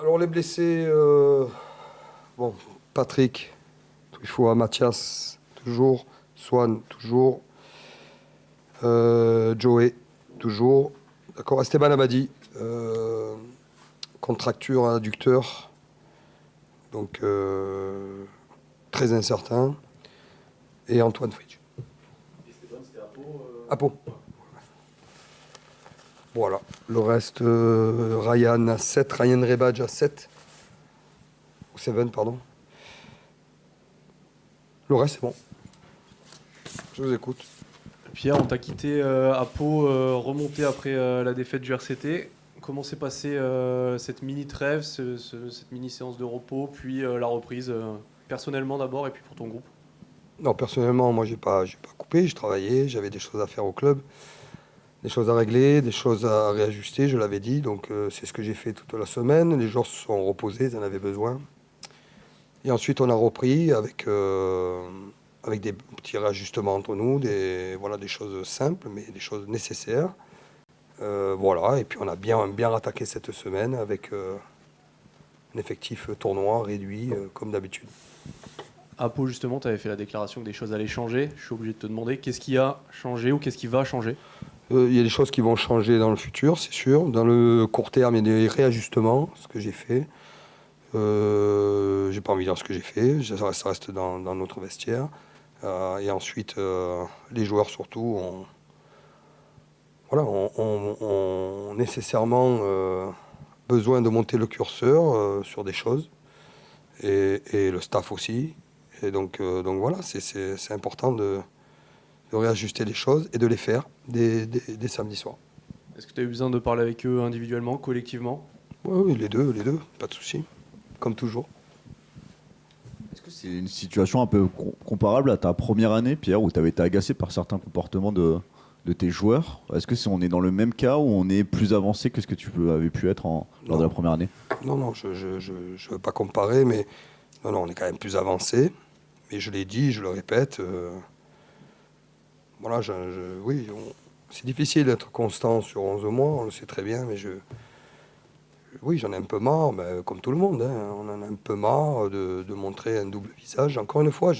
Alors les blessés, bon, Patrick, il faut à Mathias, toujours, Swan, toujours, Joey, toujours. D'accord, Esteban Abadi, contracture adducteur, donc très incertain. Et Antoine Fridge. Esteban, c'était Apo Apo. Voilà. Le reste, Ryan à 7, Ryan Rebadge à 7. Ou 7, pardon. Le reste, c'est bon. Je vous écoute. Pierre, on t'a quitté à Pau, remonté après la défaite du RCT. Comment s'est passée cette mini trêve, cette mini séance de repos, puis la reprise, personnellement d'abord et puis pour ton groupe? Non, personnellement, moi, j'ai pas coupé. Je travaillais, j'avais des choses à faire au club, des choses à régler, des choses à réajuster, je l'avais dit. Donc, c'est ce que j'ai fait toute la semaine. Les joueurs se sont reposés, ils en avaient besoin. Et ensuite, on a repris avec des petits réajustements entre nous, voilà, des choses simples, mais des choses nécessaires. Voilà, et puis on a bien rattaqué cette semaine avec un effectif tournoi réduit, comme d'habitude. À Pau, justement, tu avais fait la déclaration que des choses allaient changer. Je suis obligé de te demander qu'est-ce qui a changé ou qu'est-ce qui va changer? Il y a des choses qui vont changer dans le futur, c'est sûr. Dans le court terme, il y a des réajustements, ce que j'ai fait. J'ai pas envie de dire ce que j'ai fait, ça reste dans notre vestiaire. Et ensuite, les joueurs surtout ont nécessairement besoin de monter le curseur sur des choses, et le staff aussi. Et donc voilà, c'est important de réajuster les choses et de les faire dès samedi soir. Est-ce que tu as eu besoin de parler avec eux individuellement, collectivement? Oui, oui, les deux, pas de souci, comme toujours. Est-ce que c'est une situation un peu comparable à ta première année, Pierre, où tu avais été agacé par certains comportements de tes joueurs? Est-ce que on est dans le même cas où on est plus avancé que ce que tu avais pu être lors de la première année? Non, je veux pas comparer, mais non, on est quand même plus avancé. Mais je l'ai dit, je le répète. Voilà, oui, c'est difficile d'être constant sur 11 mois, on le sait très bien, mais oui, j'en ai un peu marre, comme tout le monde, hein, on en a un peu marre de montrer un double visage. Encore une fois,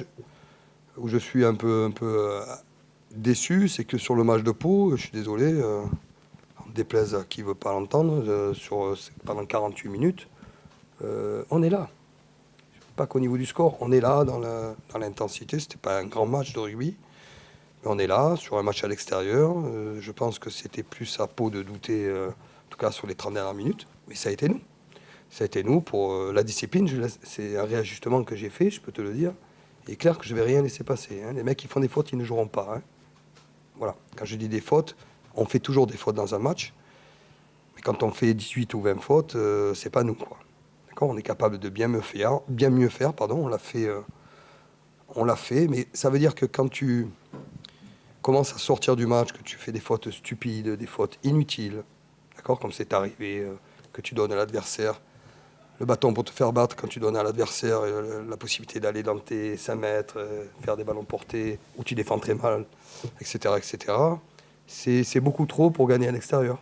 où je suis un peu déçu, c'est que sur le match de Pau, je suis désolé, on déplaise à qui veut pas l'entendre, pendant 48 minutes, on est là. Pas qu'au niveau du score, on est là dans l'intensité. C'était pas un grand match de rugby, mais on est là sur un match à l'extérieur. Je pense que c'était plus à Pau de douter, en tout cas sur les 30 dernières minutes, mais ça a été nous. Ça a été nous pour la discipline. C'est un réajustement que j'ai fait, je peux te le dire. Il est clair que je ne vais rien laisser passer, hein. Les mecs qui font des fautes, ils ne joueront pas, hein. Voilà. Quand je dis des fautes, on fait toujours des fautes dans un match. Mais quand on fait 18 ou 20 fautes, c'est pas nous, quoi. D'accord ? On est capable de bien mieux faire, pardon. On l'a fait, mais ça veut dire que quand tu commences à sortir du match, que tu fais des fautes stupides, des fautes inutiles, d'accord, comme c'est arrivé, que tu donnes à l'adversaire le bâton pour te faire battre, quand tu donnes à l'adversaire la possibilité d'aller dans tes 5 mètres, faire des ballons portés, où tu défends très mal, etc., c'est beaucoup trop pour gagner à l'extérieur.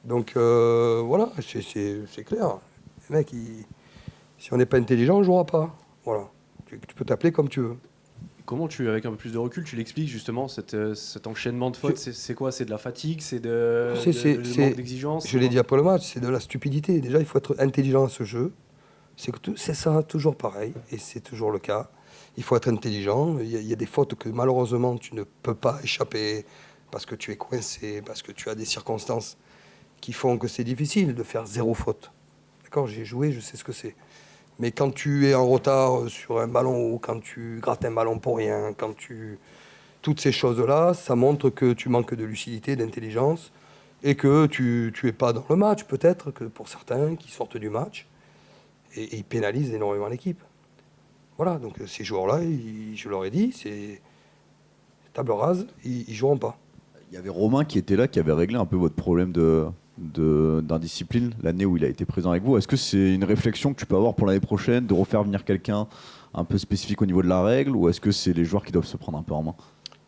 Donc voilà, c'est clair. Les mecs, si on n'est pas intelligent, on ne jouera pas. Voilà. Tu peux t'appeler comme tu veux. Comment avec un peu plus de recul, tu l'expliques justement, cet enchaînement de fautes? C'est quoi? C'est de la fatigue? C'est de manque d'exigence? Je l'ai dit après le match, c'est de la stupidité. Déjà, il faut être intelligent à ce jeu. C'est ça, toujours pareil, et c'est toujours le cas. Il faut être intelligent. Il y a des fautes que malheureusement tu ne peux pas échapper parce que tu es coincé, parce que tu as des circonstances qui font que c'est difficile de faire 0 faute. D'accord, j'ai joué, je sais ce que c'est. Mais quand tu es en retard sur un ballon ou quand tu grattes un ballon pour rien, toutes ces choses-là, ça montre que tu manques de lucidité, d'intelligence et que tu es pas dans le match, peut-être, que pour certains qui sortent du match, et ils pénalisent énormément l'équipe. Voilà, donc ces joueurs-là, je leur ai dit, c'est table rase, ils joueront pas. Il y avait Romain qui était là, qui avait réglé un peu votre problème d'indiscipline l'année où il a été présent avec vous. Est-ce que c'est une réflexion que tu peux avoir pour l'année prochaine, de refaire venir quelqu'un un peu spécifique au niveau de la règle, ou est-ce que c'est les joueurs qui doivent se prendre un peu en main?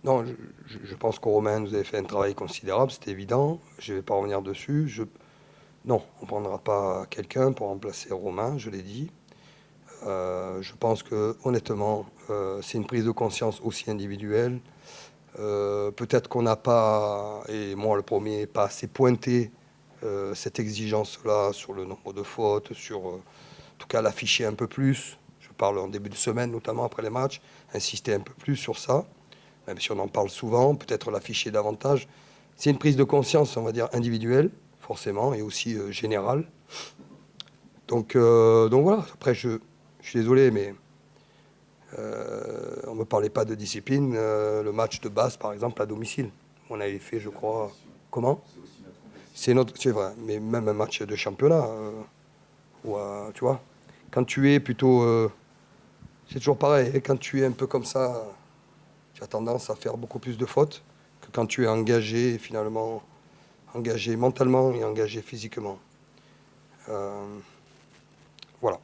Non, je pense qu'au Romain, nous avez fait un travail considérable, c'était évident. Je ne vais pas revenir dessus. Non, on ne prendra pas quelqu'un pour remplacer Romain, je l'ai dit. Je pense que honnêtement, c'est une prise de conscience aussi individuelle. Peut-être qu'on n'a pas, et moi le premier, pas assez pointé cette exigence-là sur le nombre de fautes, sur en tout cas l'afficher un peu plus. Je parle en début de semaine, notamment après les matchs, insister un peu plus sur ça, même si on en parle souvent, peut-être l'afficher davantage. C'est une prise de conscience, on va dire, individuelle, forcément, et aussi générale. Donc voilà, après je suis désolé, mais on ne me parlait pas de discipline. Le match de base, par exemple, à domicile. On avait fait, je crois. Comment? C'est vrai, mais même un match de championnat. Tu vois, quand tu es plutôt. C'est toujours pareil, hein, quand tu es un peu comme ça, tu as tendance à faire beaucoup plus de fautes que quand tu es engagé, finalement, engagé mentalement et engagé physiquement. Voilà.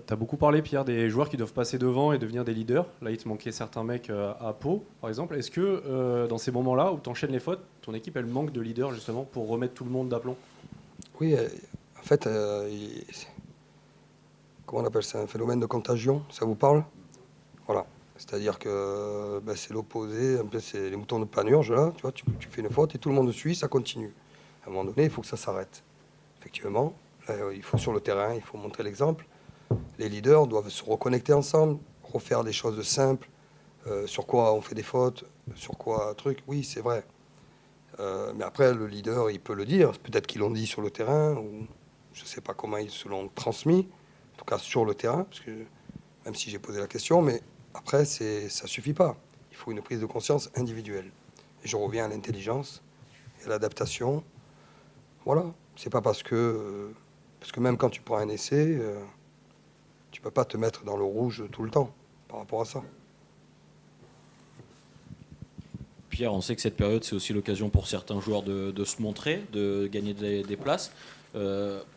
T'as beaucoup parlé, Pierre, des joueurs qui doivent passer devant et devenir des leaders. Là, il te manquait certains mecs à Pau, par exemple. Est-ce que dans ces moments-là où tu enchaînes les fautes, ton équipe, elle manque de leaders, justement, pour remettre tout le monde d'aplomb? Oui, en fait, comment on appelle ça? Un phénomène de contagion, ça vous parle? Voilà. C'est-à-dire que ben, c'est l'opposé, un peu c'est les moutons de Panurge, là, tu vois, tu fais une faute et tout le monde suit, ça continue. À un moment donné, il faut que ça s'arrête. Effectivement, là, il faut sur le terrain, il faut montrer l'exemple. Les leaders doivent se reconnecter ensemble, refaire des choses simples, sur quoi on fait des fautes, sur quoi truc, oui, c'est vrai. Mais après, le leader, il peut le dire, peut-être qu'ils l'ont dit sur le terrain, ou je ne sais pas comment ils se l'ont transmis, en tout cas sur le terrain, parce que même si j'ai posé la question, mais après, ça suffit pas. Il faut une prise de conscience individuelle. Et je reviens à l'intelligence et à l'adaptation. Voilà. C'est pas parce que même quand tu prends un essai, tu peux pas te mettre dans le rouge tout le temps par rapport à ça. Pierre, on sait que cette période, c'est aussi l'occasion pour certains joueurs de se montrer, de gagner des places.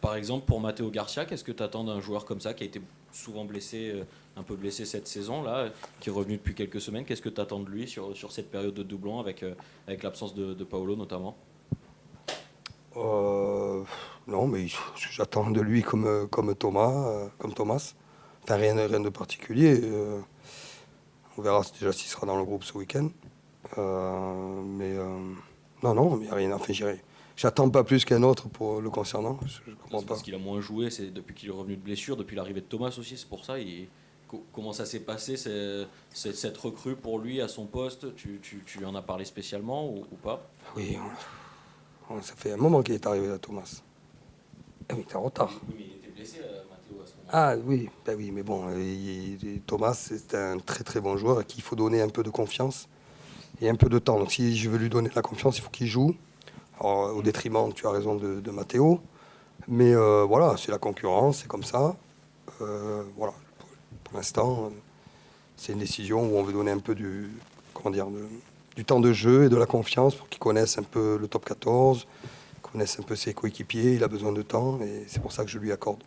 Par exemple, pour Matteo Garcia, qu'est-ce que tu attends d'un joueur comme ça, qui a été souvent blessé, un peu blessé cette saison, là, qui est revenu depuis quelques semaines? Qu'est-ce que tu attends de lui sur cette période de doublon avec l'absence de Paolo notamment? Euh, non, mais j'attends de lui comme Thomas, comme Thomas. Enfin, rien de particulier. On verra déjà s'il sera dans le groupe ce week-end. Non, mais il n'y a rien à faire. J'attends pas plus qu'un autre pour le concernant. Je comprends C'est pas. parce qu'il a moins joué, c'est depuis qu'il est revenu de blessure, depuis l'arrivée de Thomas aussi, c'est pour ça. Comment ça s'est passé, cette recrue pour lui à son poste? Tu en as parlé spécialement ou pas? Oui, ça fait un moment qu'il est arrivé là, Thomas. Ah oui, t'es en retard. Oui, mais il était blessé, Matteo, à ce moment-là. Ah oui, ben oui, mais bon, Thomas, c'est un très très bon joueur à qui il faut donner un peu de confiance et un peu de temps. Donc si je veux lui donner de la confiance, il faut qu'il joue. Alors, au détriment, tu as raison, de Matteo. Mais voilà, c'est la concurrence, c'est comme ça. Voilà, pour l'instant, c'est une décision où on veut donner un peu comment dire, du temps de jeu et de la confiance pour qu'il connaisse un peu le top 14, connaisse un peu ses coéquipiers. Il a besoin de temps et c'est pour ça que je lui accorde.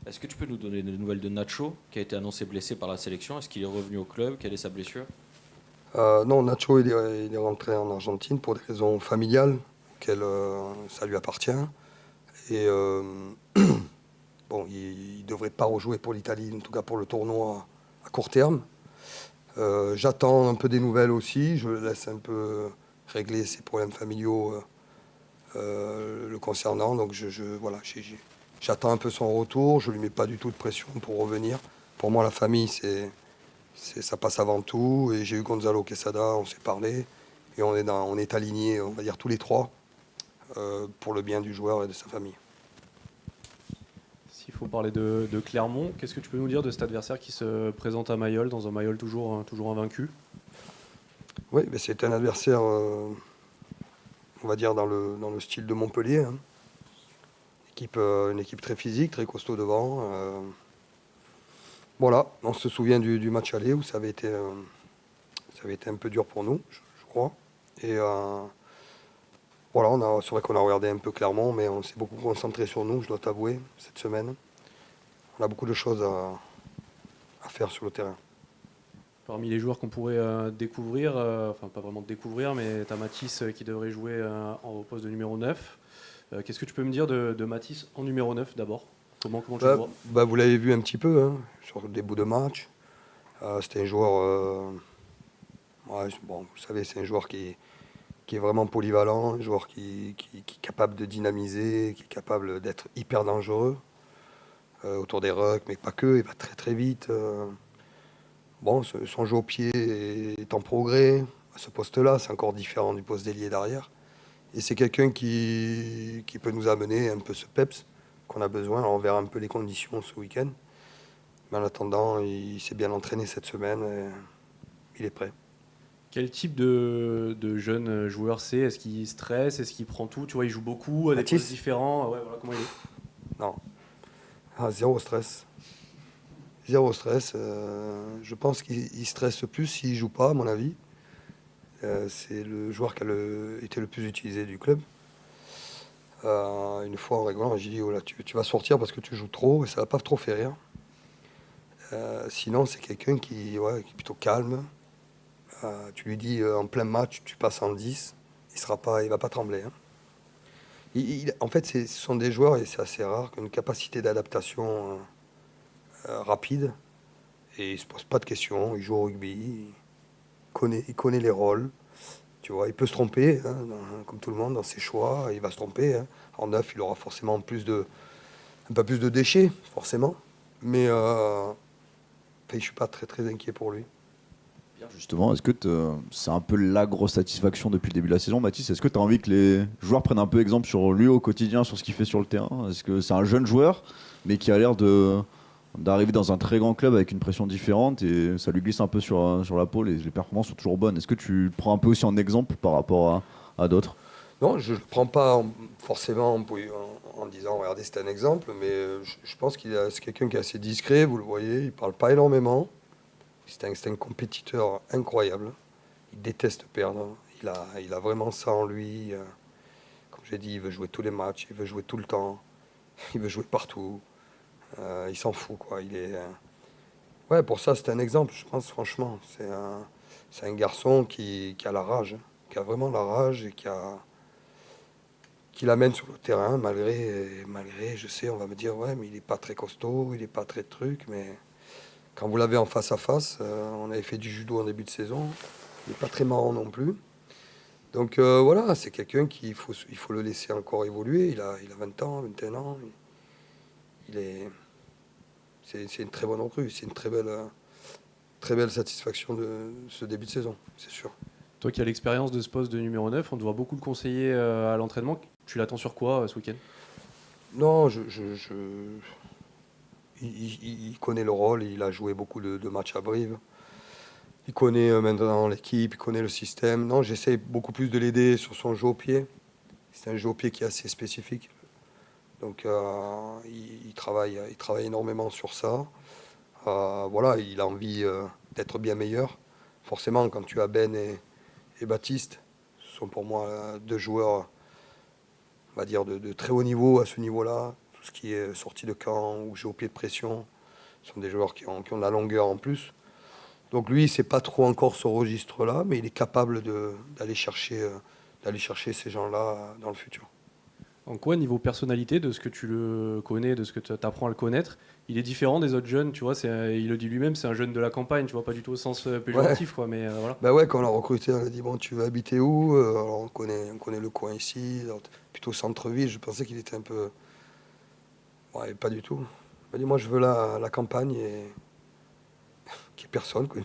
Est-ce que tu peux nous donner des nouvelles de Nacho, qui a été annoncé blessé par la sélection? Est-ce qu'il est revenu au club? Quelle est sa blessure? Non, Nacho, il est rentré en Argentine pour des raisons familiales, auxquelles ça lui appartient. Et bon, il ne devrait pas rejouer pour l'Italie, en tout cas pour le tournoi à court terme. J'attends un peu des nouvelles aussi. Je le laisse un peu régler ses problèmes familiaux le concernant. Donc voilà, j'attends un peu son retour. Je ne lui mets pas du tout de pression pour revenir. Pour moi, la famille, ça passe avant tout. Et j'ai eu Gonzalo Quesada, on s'est parlé. Et on est alignés, on va dire, tous les trois, pour le bien du joueur et de sa famille. S'il faut parler de Clermont, qu'est-ce que tu peux nous dire de cet adversaire qui se présente à Mayol, dans un Mayol toujours invaincu? Oui, mais c'est un adversaire, on va dire, dans le style de Montpellier. Hein. Une équipe très physique, très costaud devant. Voilà, on se souvient du match aller où ça avait été un peu dur pour nous, je crois. Et voilà, c'est vrai qu'on a regardé un peu Clermont, mais on s'est beaucoup concentré sur nous, je dois t'avouer, cette semaine. On a beaucoup de choses à faire sur le terrain. Parmi les joueurs qu'on pourrait découvrir, enfin pas vraiment découvrir, mais t'as Matisse qui devrait jouer au poste de numéro 9. Qu'est-ce que tu peux me dire de Mathys en numéro 9 d'abord? Comment tu le vois? Vous l'avez vu un petit peu hein, sur des bouts de match. C'était un joueur, bon, vous savez, c'est un joueur qui est vraiment polyvalent, un joueur qui est capable de dynamiser, qui est capable d'être hyper dangereux autour des rucks, mais pas que, il va très très vite. Bon, son jeu au pied est en progrès. À ce poste-là, c'est encore différent du poste d'ailier derrière. Et c'est quelqu'un qui peut nous amener un peu ce peps qu'on a besoin. Alors, on verra un peu les conditions ce week-end. Mais en attendant, il s'est bien entraîné cette semaine et il est prêt. Quel type de jeune joueur c'est? Est-ce qu'il stresse? Est-ce qu'il prend tout? Tu vois, il joue beaucoup à des Mathys postes différents. Ouais, voilà, comment il est? Non. Zéro stress. Zéro stress. Je pense qu'il stresse plus s'il joue pas, à mon avis. C'est le joueur qui a été le plus utilisé du club. Une fois en rigolant, j'ai dit oh là, tu vas sortir parce que tu joues trop et ça va pas trop faire rire. Sinon, c'est quelqu'un qui est plutôt calme. Tu lui dis en plein match, tu passes en 10, il va pas trembler. Hein. En fait, ce sont des joueurs, et c'est assez rare, qui ont une capacité d'adaptation rapide. Et il se pose pas de questions, il joue au rugby, il connaît les rôles. Tu vois, il peut se tromper, hein, comme tout le monde, dans ses choix, il va se tromper. Hein. En neuf, il aura forcément un peu plus de déchets, forcément. Mais je suis pas très très inquiet pour lui. Justement, est-ce que c'est un peu la grosse satisfaction depuis le début de la saison, Mathys? Est-ce que tu as envie que les joueurs prennent un peu exemple sur lui au quotidien, sur ce qu'il fait sur le terrain? Est-ce que c'est un jeune joueur, mais qui a l'air d'arriver dans un très grand club avec une pression différente et ça lui glisse un peu sur la peau, les performances sont toujours bonnes. Est-ce que tu le prends un peu aussi en exemple par rapport à d'autres? Non, je ne le prends pas forcément en disant regardez, c'est un exemple, mais je pense c'est quelqu'un qui est assez discret, vous le voyez, il parle pas énormément. C'est un compétiteur incroyable. Il déteste perdre. Il a vraiment ça en lui. Comme j'ai dit, il veut jouer tous les matchs, il veut jouer tout le temps, il veut jouer partout. Il s'en fout, quoi. Ouais, pour ça, c'est un exemple, je pense, franchement. C'est un garçon qui a la rage, qui a vraiment la rage et qui l'amène sur le terrain, malgré, je sais, on va me dire, ouais, mais il n'est pas très costaud, il n'est pas très truc, mais quand vous l'avez en face à face, on avait fait du judo en début de saison, il n'est pas très marrant non plus. Donc voilà, c'est quelqu'un il faut le laisser encore évoluer. Il a 20 ans, 21 ans. C'est une très bonne recrue. C'est une très belle satisfaction de ce début de saison, c'est sûr. Toi qui as l'expérience de ce poste de numéro 9, on te voit beaucoup le conseiller à l'entraînement. Tu l'attends sur quoi ce week-end? Non, il connaît le rôle. Il a joué beaucoup de matchs à Brive. Il connaît maintenant l'équipe, il connaît le système. Non, j'essaie beaucoup plus de l'aider sur son jeu au pied. C'est un jeu au pied qui est assez spécifique. Donc il travaille énormément sur ça. Voilà, il a envie d'être bien meilleur. Forcément, quand tu as Ben et Baptiste, ce sont pour moi deux joueurs, on va dire, de très haut niveau à ce niveau-là. Tout ce qui est sortie de camp ou jeu au pied de pression, ce sont des joueurs qui ont de la longueur en plus. Donc lui, c'est pas trop encore ce registre-là, mais il est capable d'aller chercher ces gens-là dans le futur. En quoi, niveau personnalité, de ce que tu le connais, de ce que tu apprends à le connaître, il est différent des autres jeunes, tu vois, il le dit lui-même, c'est un jeune de la campagne, tu vois, pas du tout au sens péjoratif, quoi, mais voilà. Bah ouais, quand on l'a recruté, on a dit bon, tu veux habiter où? Alors on connaît le coin ici, plutôt centre-ville. Je pensais qu'il était un peu, ouais, pas du tout. Il m'a dit moi je veux la campagne et qu'il n'y ait personne, quoi.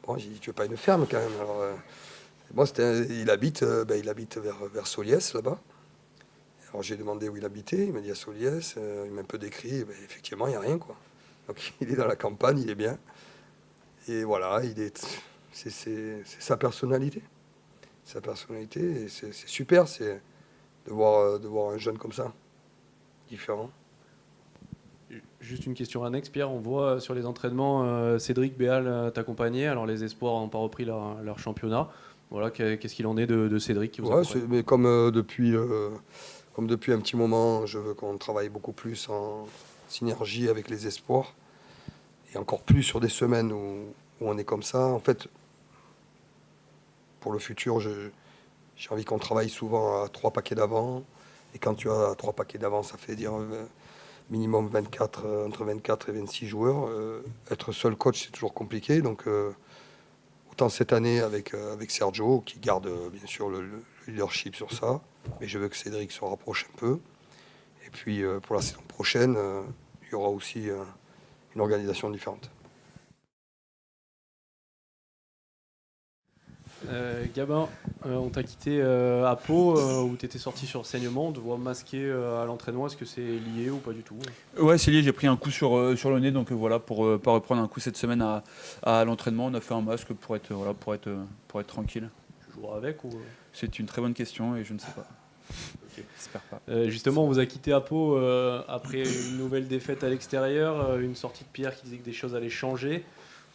Bon, j'ai dit tu veux pas une ferme quand même. Alors bon, il habite vers Soliès là-bas. Alors j'ai demandé où il habitait, il m'a dit à Soliès, il m'a un peu décrit, et effectivement il n'y a rien, quoi. Donc il est dans la campagne, il est bien. Et voilà, c'est sa personnalité. Sa personnalité, et c'est super, c'est de voir un jeune comme ça, différent. Juste une question annexe, Pierre, on voit sur les entraînements Cédric Béal t'accompagner, alors les espoirs n'ont pas repris leur championnat. Voilà, qu'est-ce qu'il en est de Cédric qui vous accompagne? Mais comme depuis un petit moment, je veux qu'on travaille beaucoup plus en synergie avec les espoirs, et encore plus sur des semaines où on est comme ça. En fait, pour le futur, j'ai envie qu'on travaille souvent à 3 paquets d'avant Et quand tu as 3 paquets d'avance, ça fait dire minimum 24, entre 24 et 26 joueurs. Être seul coach, c'est toujours compliqué. Donc, autant cette année avec Sergio, qui garde bien sûr le leadership sur ça, mais je veux que Cédric se rapproche un peu. Et puis, pour la saison prochaine, il y aura aussi une organisation différente. Gabin, on t'a quitté à Pau où tu étais sorti sur saignement, de voix masquée à l'entraînement. Est-ce que c'est lié ou pas du tout? Ouais, c'est lié, j'ai pris un coup sur le nez, donc voilà, pour pas reprendre un coup cette semaine à l'entraînement, on a fait un masque pour être tranquille. Tu joueras avec ou... C'est une très bonne question et je ne sais pas. Ok. J'espère pas. Justement, on vous a quitté à Pau après une nouvelle défaite à l'extérieur, une sortie de Pierre qui disait que des choses allaient changer.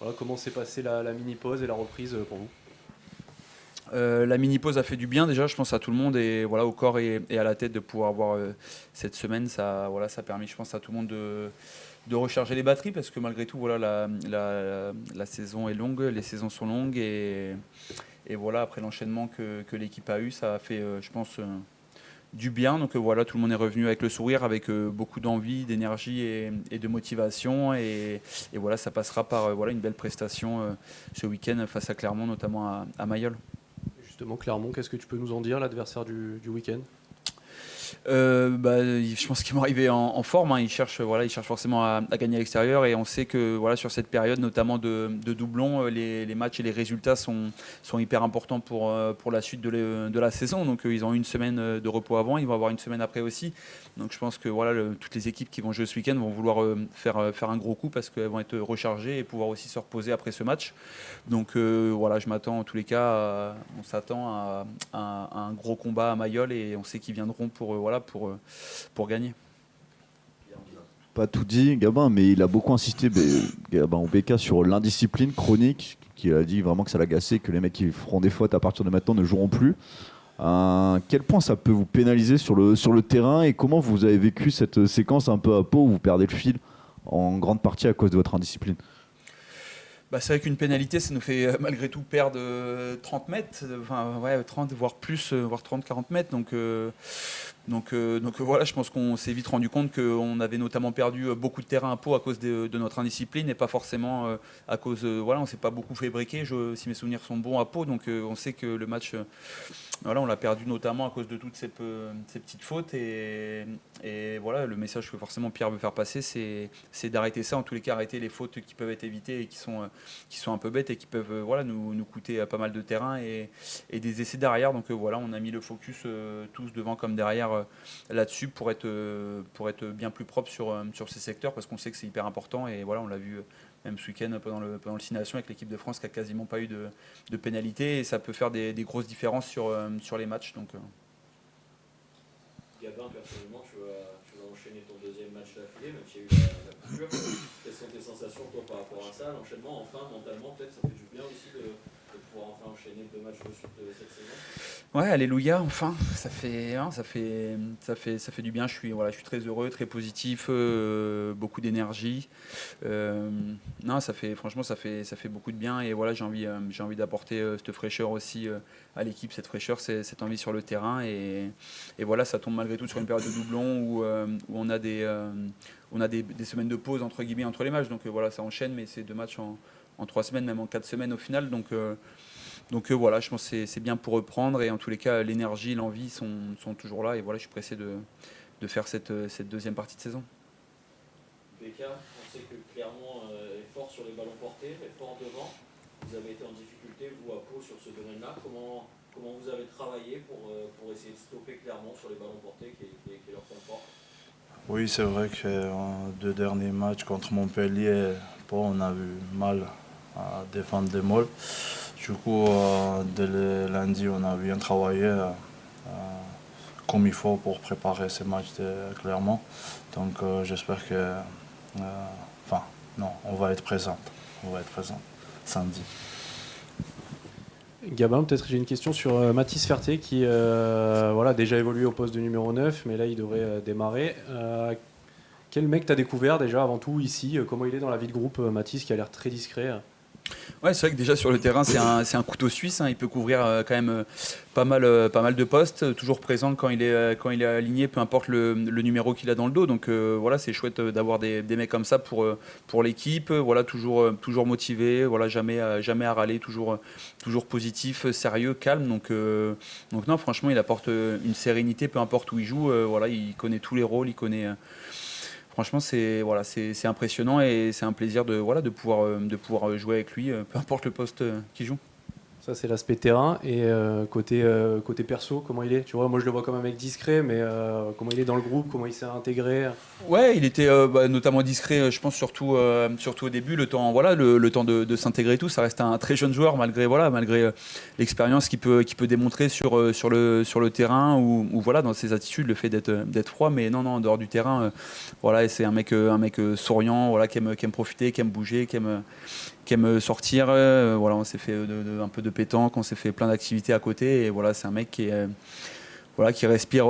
Voilà, comment s'est passée la mini-pause et la reprise pour vous? La mini-pause a fait du bien déjà, je pense à tout le monde et voilà, au corps et à la tête de pouvoir avoir cette semaine. Ça a permis, je pense, à tout le monde de recharger les batteries parce que malgré tout, voilà, la saison est longue, les saisons sont longues et voilà, après l'enchaînement que l'équipe a eu, ça a fait, je pense, du bien. Donc voilà, tout le monde est revenu avec le sourire, avec beaucoup d'envie, d'énergie et de motivation et voilà, ça passera par voilà, une belle prestation ce week-end face à Clermont, notamment à Mayol. Justement, Clermont, qu'est-ce que tu peux nous en dire, l'adversaire du week-end? Je pense qu'ils vont arriver en forme. Ils cherchent forcément à gagner à l'extérieur et on sait que voilà, sur cette période, notamment de doublons, les matchs et les résultats sont hyper importants pour la suite de la saison. Donc ils ont une semaine de repos avant, ils vont avoir une semaine après aussi. Donc je pense que voilà, toutes les équipes qui vont jouer ce week-end vont vouloir faire un gros coup parce qu'elles vont être rechargées et pouvoir aussi se reposer après ce match. Donc voilà, je m'attends en tous les cas, on s'attend à un gros combat à Mayol et on sait qu'ils viendront pour gagner. Pas tout dit, Gabin, mais il a beaucoup insisté, Gabin Obeka, sur l'indiscipline chronique, qui a dit vraiment que ça l'agaçait, que les mecs qui feront des fautes à partir de maintenant ne joueront plus. Quel point ça peut vous pénaliser sur le terrain et comment vous avez vécu cette séquence un peu à Pau où vous perdez le fil en grande partie à cause de votre indiscipline? C'est vrai qu'une pénalité, ça nous fait malgré tout perdre 30 mètres, 30, voire plus, voire 30-40 mètres. Donc voilà, je pense qu'on s'est vite rendu compte qu'on avait notamment perdu beaucoup de terrain à Pau à cause de notre indiscipline et pas forcément à cause... on ne s'est pas beaucoup fait briquer, si mes souvenirs sont bons, à Pau. Donc on sait que le match, on l'a perdu notamment à cause de toutes ces petites fautes. Et voilà, le message que forcément Pierre veut faire passer, c'est d'arrêter ça. En tous les cas, arrêter les fautes qui peuvent être évitées et qui sont un peu bêtes et qui peuvent nous coûter pas mal de terrain et des essais derrière. Donc voilà, on a mis le focus tous devant comme derrière là-dessus pour être bien plus propre sur ces secteurs parce qu'on sait que c'est hyper important et voilà, on l'a vu même ce week-end pendant le simulation avec l'équipe de France qui a quasiment pas eu de pénalité et ça peut faire des grosses différences sur les matchs. Donc, Gabin, personnellement, tu vas enchaîner ton deuxième match d'affilée, même s'il y a eu la coupure. Quelles sont tes sensations toi par rapport à ça? L'enchaînement, enfin, mentalement, peut-être ça fait du bien aussi de pouvoir enfin enchaîner 2 matchs de suite cette saison. Ouais, alléluia, enfin, ça fait du bien. Je suis très heureux, très positif, beaucoup d'énergie. Non, franchement, ça fait beaucoup de bien et voilà, j'ai envie d'apporter cette fraîcheur aussi à l'équipe, cette fraîcheur, cette envie sur le terrain et voilà, ça tombe malgré tout sur une période de doublon où on a des semaines de pause entre guillemets entre les matchs. Donc voilà, ça enchaîne, mais c'est 2 matchs en 3 semaines, même en 4 semaines au final. Donc voilà, je pense que c'est bien pour reprendre et en tous les cas, l'énergie, l'envie sont toujours là et voilà, je suis pressé de faire cette deuxième partie de saison. Becca, on sait que Clermont est fort sur les ballons portés, est fort devant. Vous avez été en difficulté, vous, à Pau, sur ce domaine-là. Comment vous avez travaillé pour essayer de stopper Clermont sur les ballons portés, qui est leur point fort? Oui, c'est vrai que en 2 derniers matchs contre Montpellier, on a eu mal à défendre des molles. Du coup, dès le lundi, on a bien travaillé comme il faut pour préparer ces matchs de Clermont. Donc j'espère que... on va être présent. On va être présent samedi. Gabin, peut-être j'ai une question sur Mathis Ferté qui déjà évolué au poste de numéro 9, mais là il devrait démarrer. Quel mec t'as découvert déjà avant tout ici? Comment il est dans la vie de groupe, Mathis, qui a l'air très discret? Ouais, c'est vrai que déjà sur le terrain, c'est un couteau suisse. Hein. Il peut couvrir quand même pas mal de postes, toujours présent quand il est aligné, peu importe le numéro qu'il a dans le dos. Donc voilà, c'est chouette d'avoir des mecs comme ça pour l'équipe. Voilà, toujours motivé, voilà, jamais à râler, toujours positif, sérieux, calme. Donc non, franchement, il apporte une sérénité, peu importe où il joue. Voilà, il connaît tous les rôles, il connaît. Franchement, c'est impressionnant et c'est un plaisir de pouvoir jouer avec lui, peu importe le poste qu'il joue. Ça, c'est l'aspect terrain. Et côté perso, comment il est? Tu vois, moi, je le vois comme un mec discret, mais comment il est dans le groupe, comment il s'est intégré? Ouais, il était notamment discret, je pense surtout au début, le temps de s'intégrer et tout. Ça reste un très jeune joueur malgré l'expérience qu'il peut démontrer sur le terrain ou voilà dans ses attitudes, le fait d'être froid. Mais non, en dehors du terrain, voilà, et c'est un mec souriant, voilà, qui aime profiter, qui aime bouger, qui aime sortir. Voilà, on s'est fait un peu de pétanque, on s'est fait plein d'activités à côté. Et voilà, c'est un mec qui respire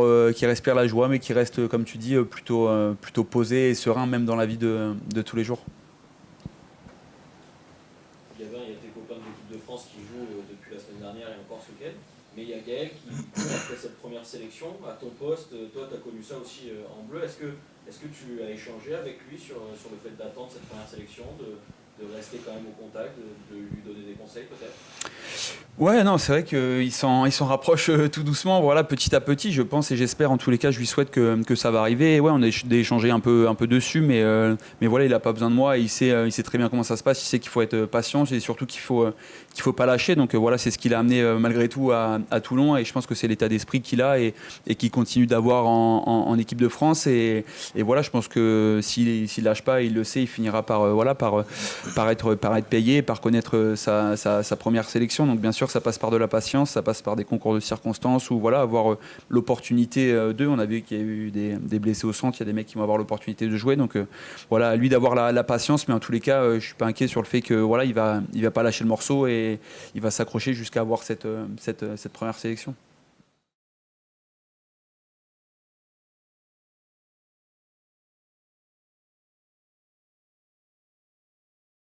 la joie, mais qui reste, comme tu dis, plutôt posé et serein, même dans la vie de tous les jours. Il y a tes copains de l'équipe de France qui jouent depuis la semaine dernière et encore ce week-end. Mais il y a Gaël qui, après cette première sélection, à ton poste, toi, tu as connu ça aussi en bleu. Est-ce que tu as échangé avec lui sur le fait d'attendre cette première sélection, de rester quand même au contact, de lui donner des conseils peut-être? Ouais, non, c'est vrai qu'il s'en rapproche tout doucement, voilà, petit à petit, je pense, et j'espère, en tous les cas, je lui souhaite que ça va arriver. Et ouais, on a échangé un peu dessus, mais voilà, il n'a pas besoin de moi, il sait très bien comment ça se passe, il sait qu'il faut être patient, et surtout qu'il faut pas lâcher. Donc voilà, c'est ce qu'il a amené malgré tout à Toulon, et je pense que c'est l'état d'esprit qu'il a et qu'il continue d'avoir en équipe de France. Et voilà, je pense que s'il lâche pas, il le sait, il finira par être payé, par connaître sa première sélection. Donc bien sûr, ça passe par de la patience, ça passe par des concours de circonstances ou voilà, avoir l'opportunité d'eux. On a vu qu'il y a eu des blessés au centre, il y a des mecs qui vont avoir l'opportunité de jouer. Donc voilà, à lui d'avoir la patience, mais en tous les cas, je suis pas inquiet sur le fait que voilà, il va pas lâcher le morceau et il va s'accrocher jusqu'à avoir cette première sélection.